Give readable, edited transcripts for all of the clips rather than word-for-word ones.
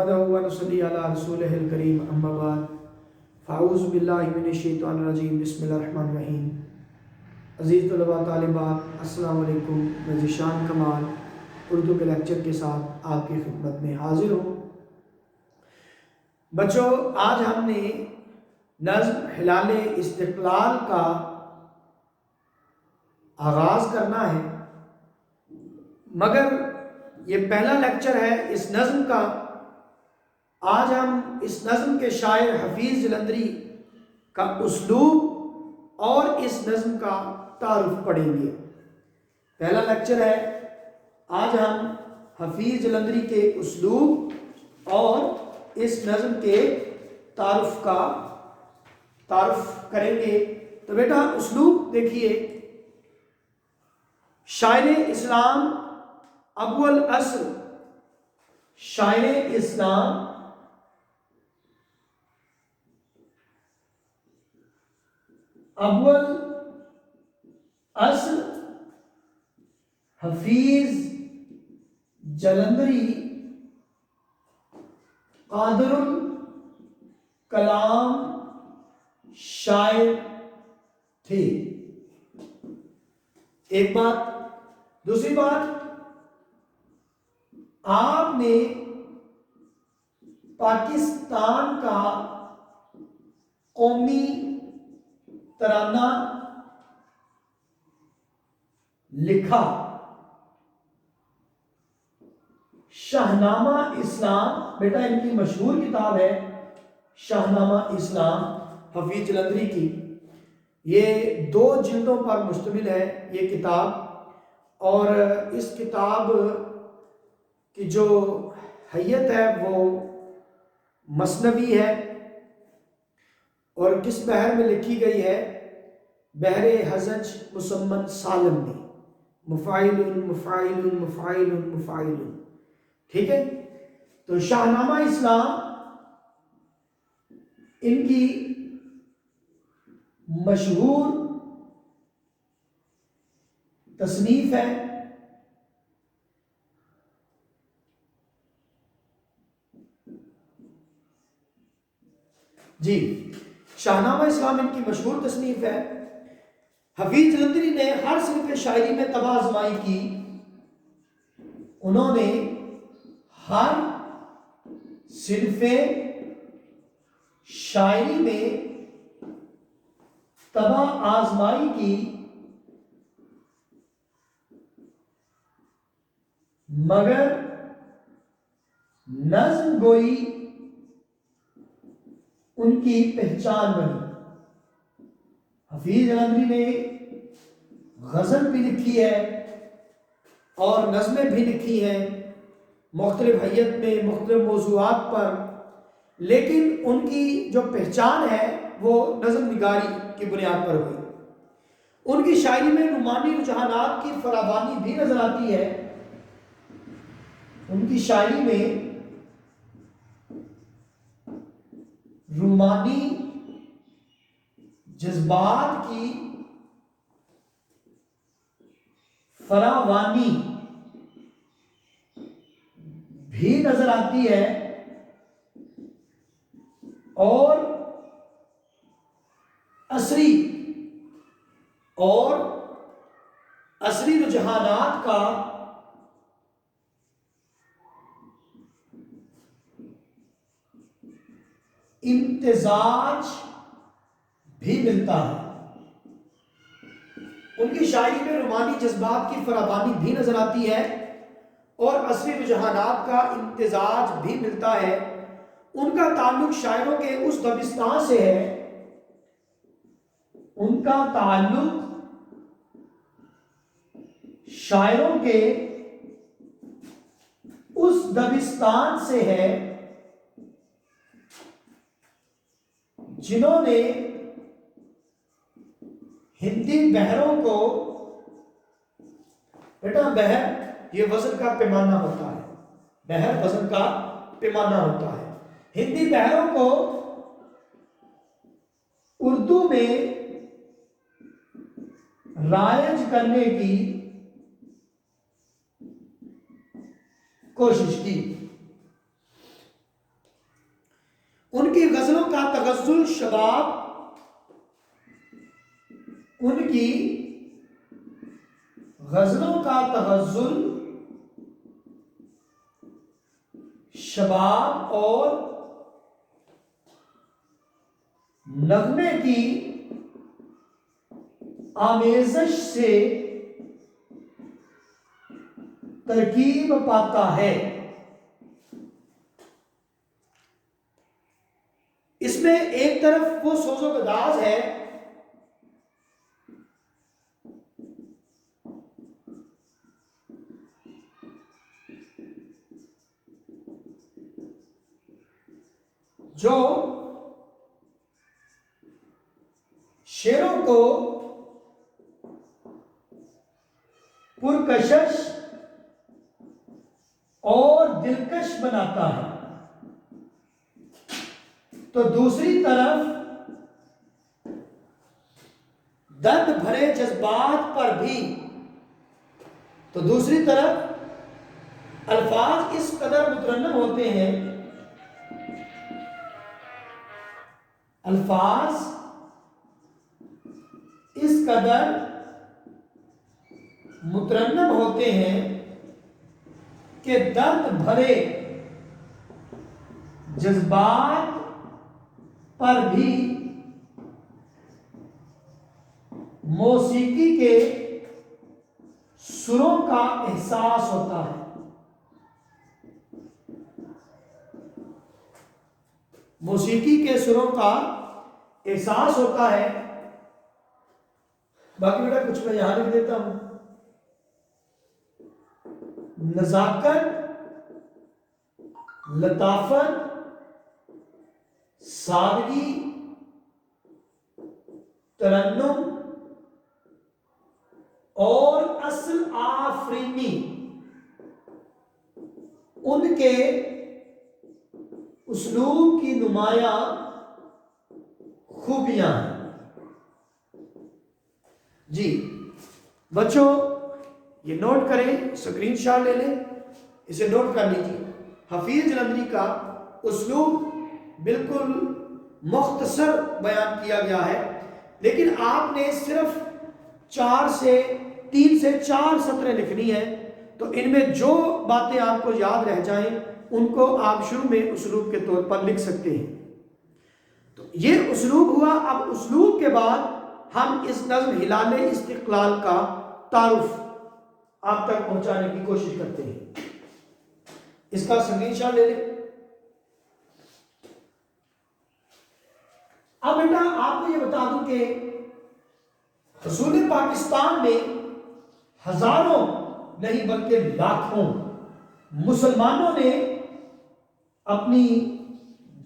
नहमदहु व नसल्ली अला रसूलिहिल करीम अम्मा बाद फ़अऊज़ु बिल्लाहि मिनश शैतानिर रजीम बिस्मिल्लाहिर रहमानिर रहीम। अज़ीज़ तलबा तालिबात अस्सलामु अलैकुम। मैं ज़ीशान कमाल उर्दू के लेक्चर के साथ आपकी खिदमत में हाजिर हूँ। बच्चों, आज हमने नज़्म हिलाले इस्तिक़लाल का आगाज़ करना है, मगर ये पहला लेक्चर है इस नज़्म का। आज हम इस नज़्म के शायर हफीज़ जलंधरी का उसलूब और इस नज़्म का तारुफ पढ़ेंगे। पहला लेक्चर है, आज हम हफीज़ जलंधरी के उसलूब और इस नज़्म के तारुफ का तारुफ करेंगे। तो बेटा उसलूब देखिए, शायर इस्लाम अव्वल असर, शायर इस्लाम अव्वल असर हफीज जलंधरी कादरुल कलाम शायर थे। एक बात। दूसरी बात, आपने पाकिस्तान का कौमी तराना लिखा। शाहनामा इस्लाम, बेटा इनकी मशहूर किताब है शाहनामा इस्लाम हफीज जलंधरी की। ये 2 जिल्दों पर मुश्तमिल है ये किताब, और इस किताब की जो हैयत है वो मसनवी है और किस बहर में लिखी गई है? बहरे हजज मुसम्मन सालम में। मुफ़ाइलुन मुफ़ाइलुन मुफ़ाइलुन मुफ़ाइलुन। ठीक है। तो शाहनामा इस्लाम इनकी मशहूर तसनीफ है। जी, शाहनामा इस्लाम इनकी मशहूर तसनीफ है। हफीज जलंधरी ने हर सिर्फ शायरी में तबाह आजमाई की। उन्होंने हर सिर्फ शायरी में तबाह आजमाई की, मगर नज़्म गोई उनकी पहचान बनी। हफीज जलंधरी ने गज़ल भी लिखी है और नज़में भी लिखी हैं मुख्तलिफ हैयत में, मुख्तलिफ मौज़ूआत पर, लेकिन उनकी जो पहचान है वो नज़्म निगारी की बुनियाद पर हुई। उनकी शायरी में रूमानी रुझानात की फरावानी भी नजर आती है। उनकी शायरी में रूमानी जज्बात की फरावानी भी नजर आती है और असरी रुझानात का इम्तिजाज भी मिलता है। उनकी शायरी में रूमानी जज्बात की फरावानी भी नजर आती है और असली रुझानात का इम्तिजाज भी मिलता है। उनका ताल्लुक शायरों के उस दबिस्तान से है, उनका ताल्लुक शायरों के उस दबिस्तान से है जिन्होंने हिंदी बहरों को, बेटा बहर ये वजन का पैमाना होता है, बहर वजन का पैमाना होता है। हिंदी बहरों को उर्दू में राइज करने की कोशिश की। उनकी गजलों का तगज़्ज़ुल शबाब और नगमे की आमेज़श से तरकीब पाता है। इसमें एक तरफ वो सोज़ो गदाज है जो शेरों को पुरकशिश और दिलकश बनाता है, तो दूसरी तरफ दर्द भरे जज्बात पर भी, तो दूसरी तरफ अल्फाज इस कदर मुतरन्नम होते हैं, अल्फाज इस कदर मुतरन्नम होते हैं कि दर्द भरे जज्बात पर भी मौसीकी के सुरों का एहसास होता है। मौसीकी के सुरों का एहसास होता है। बाकी बेटा कुछ मैं यहां लिख देता हूं। नजाकत, लताफत, सादगी, तरन्नुम और असल आफरीनी उनके उसलूब की नुमाया खूबियां हैं। जी बच्चों, ये नोट करें, स्क्रीनशॉट ले लें, इसे नोट कर लीजिए। हफीज जलंधरी का उसलूब बिल्कुल मुख्तसर बयान किया गया है, लेकिन आपने सिर्फ 3 से 4 सत्रें लिखनी है। तो इनमें जो बातें आपको याद रह जाएं उनको आप शुरू में उसलूब के तौर पर लिख सकते हैं। तो ये उसलूब हुआ। अब उसलूब के बाद हम इस नज़्म हिलाले इस्तिक़लाल का तारुफ आप तक पहुंचाने की कोशिश करते हैं। इसका स्क्रीनशॉट ले लें। अब बेटा आपको ये बता दूं कि हुसूल पाकिस्तान में हजारों नहीं बल्कि लाखों मुसलमानों ने अपनी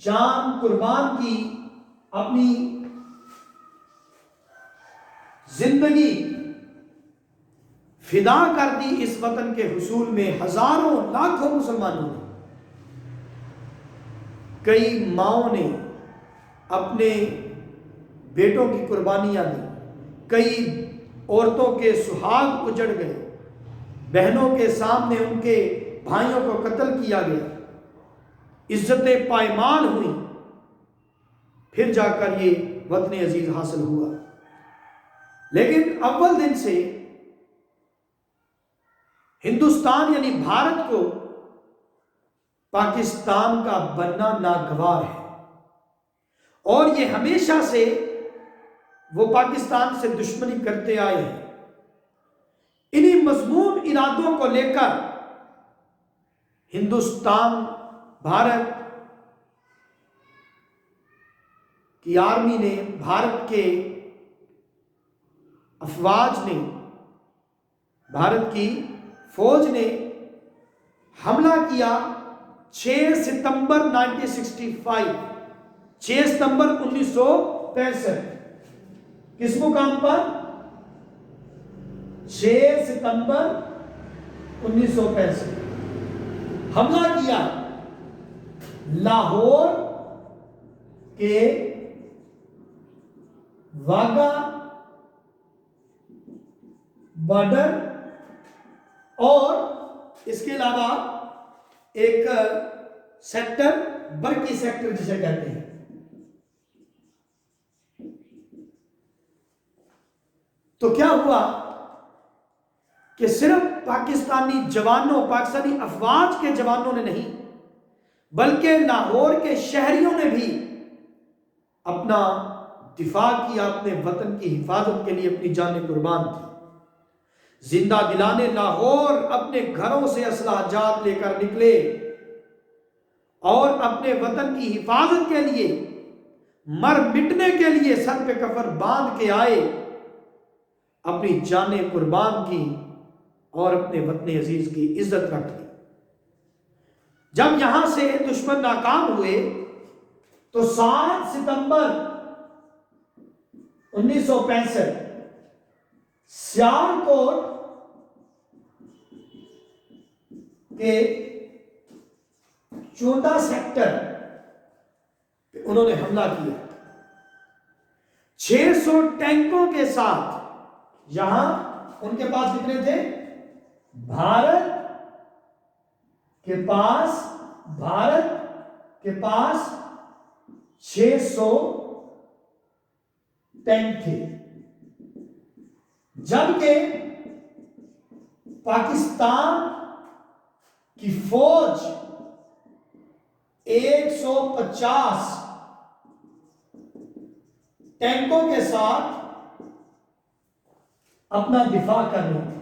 जान कुर्बान की, अपनी जिंदगी फिदा कर दी इस वतन के हुसूल में। हजारों लाखों मुसलमानों ने, कई माओं ने अपने बेटों की कुर्बानियां दी, कई औरतों के सुहाग उजड़ गए, बहनों के सामने उनके भाइयों को कत्ल किया गया, इज्जतें पायमाल हुई, फिर जाकर ये वतन अजीज हासिल हुआ। लेकिन अव्वल दिन से हिंदुस्तान यानी भारत को पाकिस्तान का बनना नागवार है, और ये हमेशा से वो पाकिस्तान से दुश्मनी करते आए हैं। इन्हीं मजमूम इरादों को लेकर हिंदुस्तान, भारत की आर्मी ने, भारत के अफवाज ने, भारत की फौज ने हमला किया 6 सितंबर 1965, 6 सितंबर 1965। किस मुकाम पर? 6 सितंबर 1965 हमला किया लाहौर के वाघा बॉर्डर, और इसके अलावा एक सेक्टर, बरकी सेक्टर जिसे कहते हैं। तो क्या हुआ कि सिर्फ पाकिस्तानी जवानों, पाकिस्तानी अफवाज के जवानों ने नहीं, बल्कि लाहौर के शहरियों ने भी अपना दिफा किया, अपने वतन की हिफाजत के लिए अपनी जानें कुर्बान की। जिंदा दिलाने लाहौर अपने घरों से असलाहजात लेकर निकले और अपने वतन की हिफाजत के लिए, मर मिटने के लिए सर पे कफन बांध के आए, अपनी जानें कुर्बान की और अपने वतन अजीज की इज्जत रख ली। जब यहां से दुश्मन नाकाम हुए तो 7 सितंबर 1965 सियालकोट के चोंदा सेक्टर पे उन्होंने हमला किया। 600 टैंकों के साथ। यहां उनके पास कितने थे? भारत के पास 600 टैंक थे, जबकि पाकिस्तान की फौज 150 टैंकों के साथ अपना दिफा कर रही थी।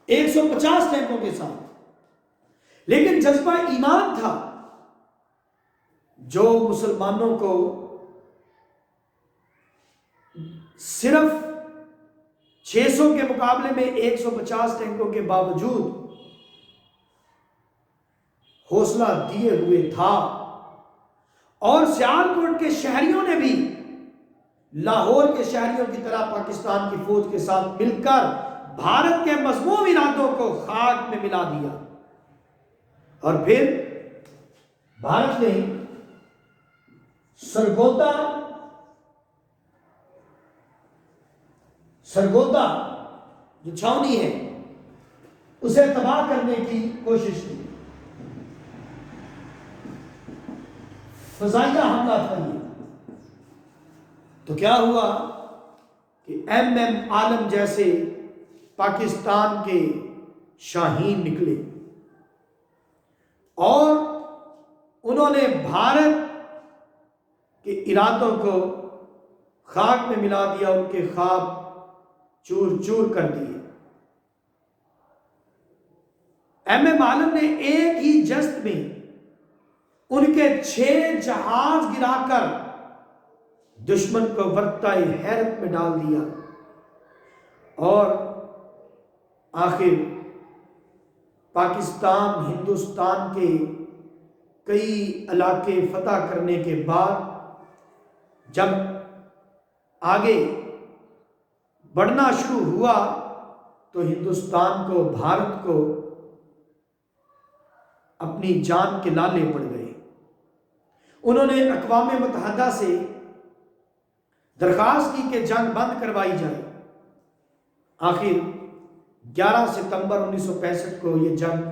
150 टैंकों के साथ। लेकिन जज्बा ईमान था जो मुसलमानों को सिर्फ 600 के मुकाबले में 150 टैंकों के बावजूद हौसला दिए हुए था। और सियालकोट के शहरियों ने भी लाहौर के शहरियों की तरह पाकिस्तान की फौज के साथ मिलकर भारत के मज़मूम इरादों को खाक में मिला दिया। और फिर भारत ने सरगोदा जो छावनी है उसे तबाह करने की कोशिश की। फजाइया हमला था ये। तो क्या हुआ कि MM आलम जैसे पाकिस्तान के शाहीन निकले और उन्होंने भारत के इरादों को खाक में मिला दिया, उनके ख्वाब चूर चूर कर दिए। MM आलम ने एक ही जश्न में उनके 6 जहाज गिराकर दुश्मन को वर्ताए हैरत में डाल दिया और आखिर पाकिस्तान हिंदुस्तान के कई इलाके फतह करने के बाद जब आगे बढ़ना शुरू हुआ तो हिंदुस्तान को, भारत को अपनी जान के लाले पड़ गए। उन्होंने अक़वाम मुत्तहिदा से दरखास्त की कि जंग बंद करवाई जाए। आखिर 11 सितंबर 1965 को यह जंग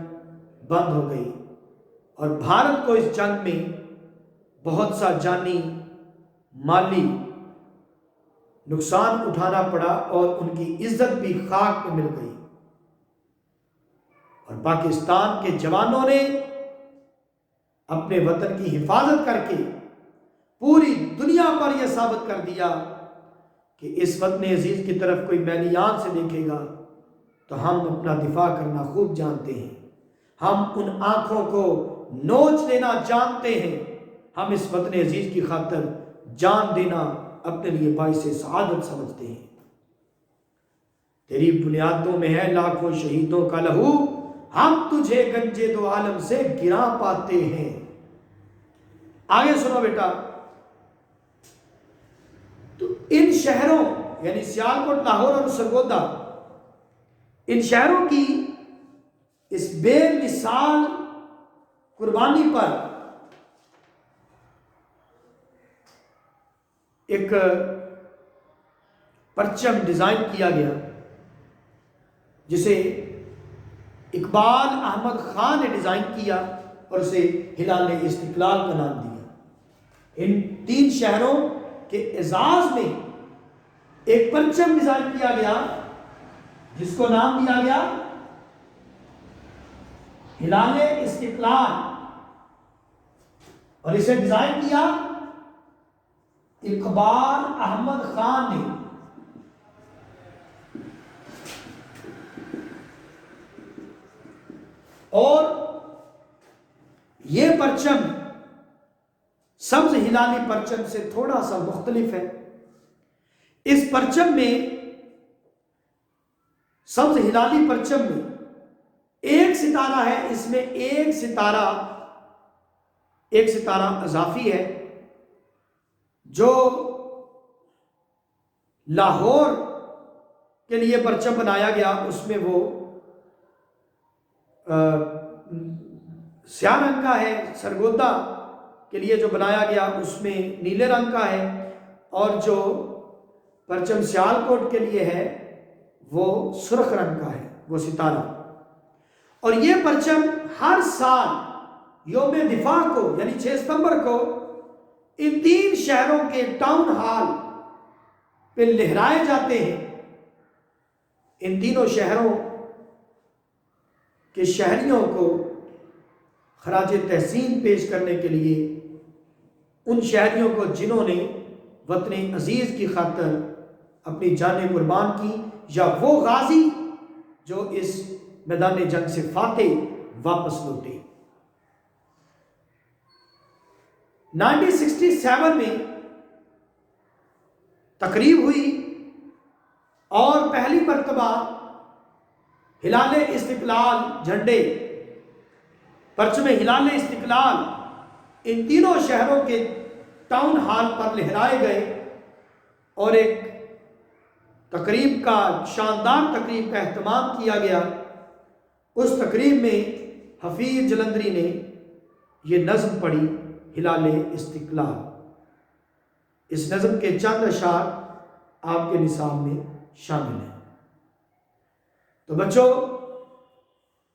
बंद हो गई और भारत को इस जंग में बहुत सा जानी माली नुकसान उठाना पड़ा और उनकी इज्जत भी खाक में मिल गई। और पाकिस्तान के जवानों ने अपने वतन की हिफाजत करके पूरी दुनिया पर यह साबित कर दिया कि इस वतन अजीज की तरफ कोई मैली आंख से देखेगा तो हम अपना दिफा करना खूब जानते हैं, हम उन आंखों को नोच देना जानते हैं, हम इस वतन अजीज की खातिर जान देना अपने लिए बाइस सआदत समझते हैं। तेरी बुनियादों में है लाखों शहीदों का लहू, हम तुझे गंजे दो आलम से गिरा पाते हैं। आगे सुनो बेटा। तो इन शहरों यानी सियालकोट, लाहौर और सरगोदा, इन शहरों की इस बेमिसाल कुर्बानी पर एक परचम डिजाइन किया गया जिसे इकबाल अहमद खान ने डिजाइन किया और उसे हिलाल इस्तिकलाल का नाम दिया। इन 3 शहरों के एजाज में एक परचम डिजाइन किया गया जिसको नाम दिया गया हिलाल इस्तिकलाल, और इसे डिजाइन किया इकबाल अहमद खान ने। और यह परचम सब्ज हिलाली परचम से थोड़ा सा मुख्तलिफ है। इस परचम में, सब्ज हिलाली परचम में एक सितारा है, इसमें एक सितारा अजाफी है जो लाहौर के लिए परचम बनाया गया। उसमें वो स्याह रंग का है। सरगोदा के लिए जो बनाया गया उसमें नीले रंग का है, और जो परचम सियालकोट के लिए है वो सुर्ख रंग का है, वो सितारा। और ये परचम हर साल योम दिफा को यानी 6 सितंबर को इन 3 शहरों के टाउन हॉल पे लहराए जाते हैं। इन तीनों शहरों के शहरियों को खराज तहसीन पेश करने के लिए, उन शहरियों को जिन्होंने वतन अजीज की खातिर अपनी जानें कुर्बान की, या वो गाजी जो इस मैदान जंग से फातेह वापस लौटे। 1967 में तकरीब हुई और पहली मर्तबा हिलाल इस्तिकलाल झंडे, परचम हिलाल इस्तिकलाल इन तीनों शहरों के टाउन हॉल पर लहराए गए, और एक तकरीब का, शानदार तकरीब का एहतमाम किया गया। उस तकरीब में हफीज जलंधरी ने यह नज़्म पढ़ी, हिलाल इस्तिकलाल। इस नज़्म के चंद अशार आपके निसाब में शामिल हैं। तो बच्चों,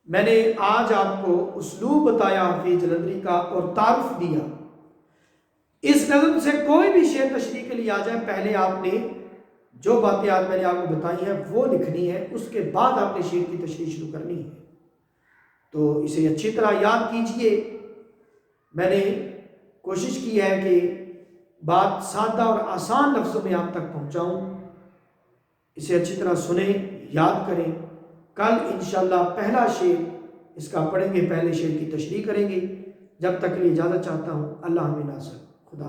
मैंने आज आपको उस्लूब बताया हफीज जलंधरी का और तारुफ दिया। इस नज़्म से कोई भी शेर तशरीह के लिए आ जाए, पहले आपने जो बातें आज मैंने आपको बताई हैं वो लिखनी है, उसके बाद आपने शेर की तशरीह शुरू करनी है। तो इसे अच्छी तरह याद कीजिए। मैंने कोशिश की है कि बात सादा और आसान लफ्ज़ों में आप तक पहुंचाऊं। इसे अच्छी तरह सुने, याद करें। कल इंशाअल्लाह पहला शेर इसका पढ़ेंगे, पहले शेर की तशरीह करेंगे। जब तक के लिए इजाज़त चाहता हूँ। अल्लाह हमें नासर। खुदा।